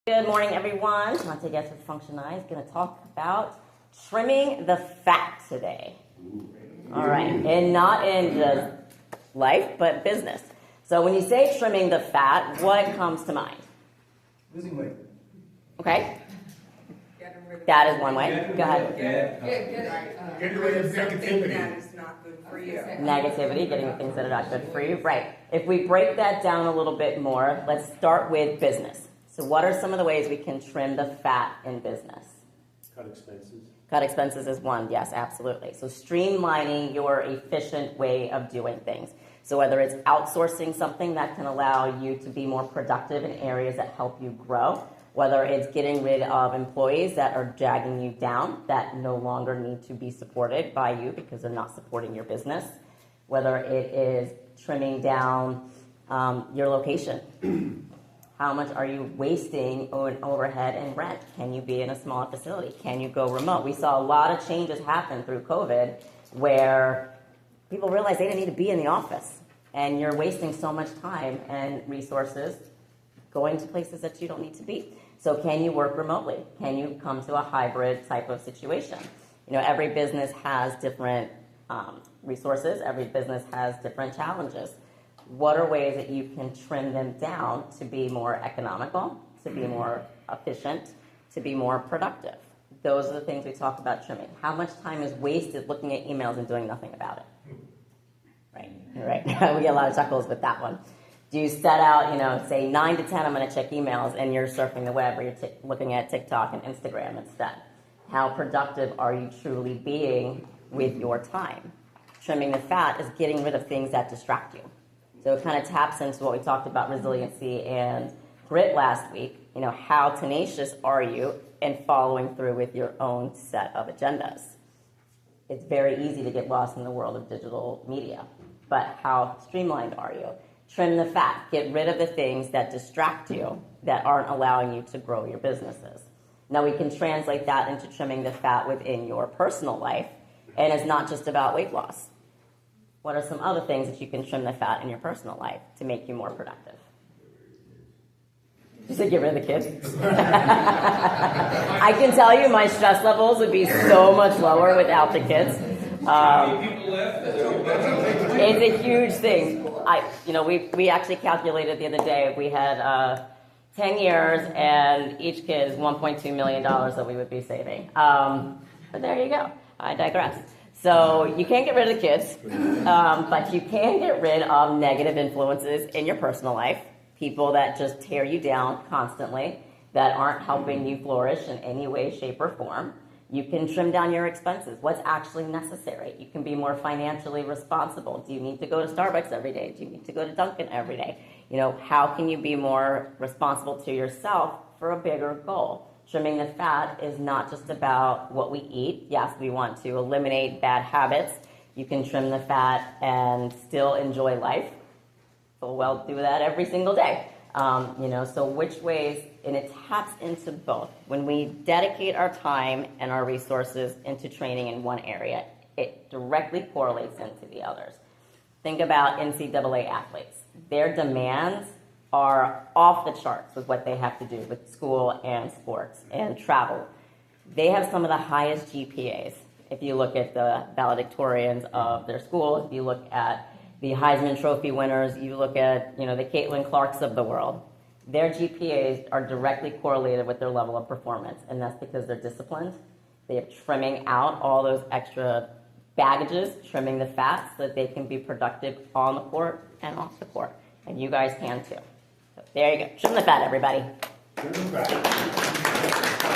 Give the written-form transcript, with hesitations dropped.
Good morning, everyone. Chantea PhD with Functionised. Going to talk about trimming the fat today. All right, and not in just life, but business. So when you say trimming the fat, what comes to mind? Losing weight. Okay. That is one way. Go ahead. Get rid of negativity. That is not good for you. Negativity, getting the things that are not good for you. Right. If we break that down a little bit more, let's start with business. So what are some of the ways we can trim the fat in business? Cut expenses. Cut expenses is one, yes, absolutely. So streamlining your efficient way of doing things. So whether it's outsourcing something that can allow you to be more productive in areas that help you grow, whether it's getting rid of employees that are dragging you down, that no longer need to be supported by you because they're not supporting your business, whether it is trimming down your location. How much are you wasting on overhead and rent? Can you be in a smaller facility? Can you go remote? We saw a lot of changes happen through COVID where people realized they didn't need to be in the office. And you're wasting so much time and resources going to places that you don't need to be. So can you work remotely? Can you come to a hybrid type of situation? You know, every business has different resources. Every business has different challenges. What are ways that you can trim them down to be more economical, to be more efficient, to be more productive? Those are the things we talk about trimming. How much time is wasted looking at emails and doing nothing about it? Right. We get a lot of chuckles with that one. Do you set out, say 9 to 10, I'm going to check emails, and you're surfing the web, or you're looking at TikTok and Instagram instead? How productive are you truly being with your time? Trimming the fat is getting rid of things that distract you. So it kind of taps into what we talked about resiliency and grit last week. How tenacious are you in following through with your own set of agendas? It's very easy to get lost in the world of digital media, but how streamlined are you? Trim the fat. Get rid of the things that distract you, that aren't allowing you to grow your businesses. Now we can translate that into trimming the fat within your personal life, and it's not just about weight loss. What are some other things that you can trim the fat in your personal life to make you more productive? You said get rid of the kids? I can tell you my stress levels would be so much lower without the kids. It's a huge thing. We actually calculated the other day, we had 10 years and each kid is $1.2 million that we would be saving. But there you go. I digress. So you can't get rid of the kids, but you can get rid of negative influences in your personal life, people that just tear you down constantly, that aren't helping you flourish in any way, shape, or form. You can trim down your expenses. What's actually necessary? You can be more financially responsible. Do you need to go to Starbucks every day? Do you need to go to Dunkin' every day? How can you be more responsible to yourself for a bigger goal? Trimming the fat is not just about what we eat. Yes, we want to eliminate bad habits. You can trim the fat and still enjoy life. So we'll do that every single day. So which ways, and it taps into both. When we dedicate our time and our resources into training in one area, it directly correlates into the others. Think about NCAA athletes. Their demands are off the charts with what they have to do with school and sports and travel. They have some of the highest GPAs. If you look at the valedictorians of their school, if you look at the Heisman Trophy winners, you look at the Caitlin Clarks of the world, their GPAs are directly correlated with their level of performance, and that's because they're disciplined. They are trimming out all those extra baggages, trimming the fat so that they can be productive on the court and off the court. And you guys can too. So there you go. Trim the fat, everybody. Trim the fat.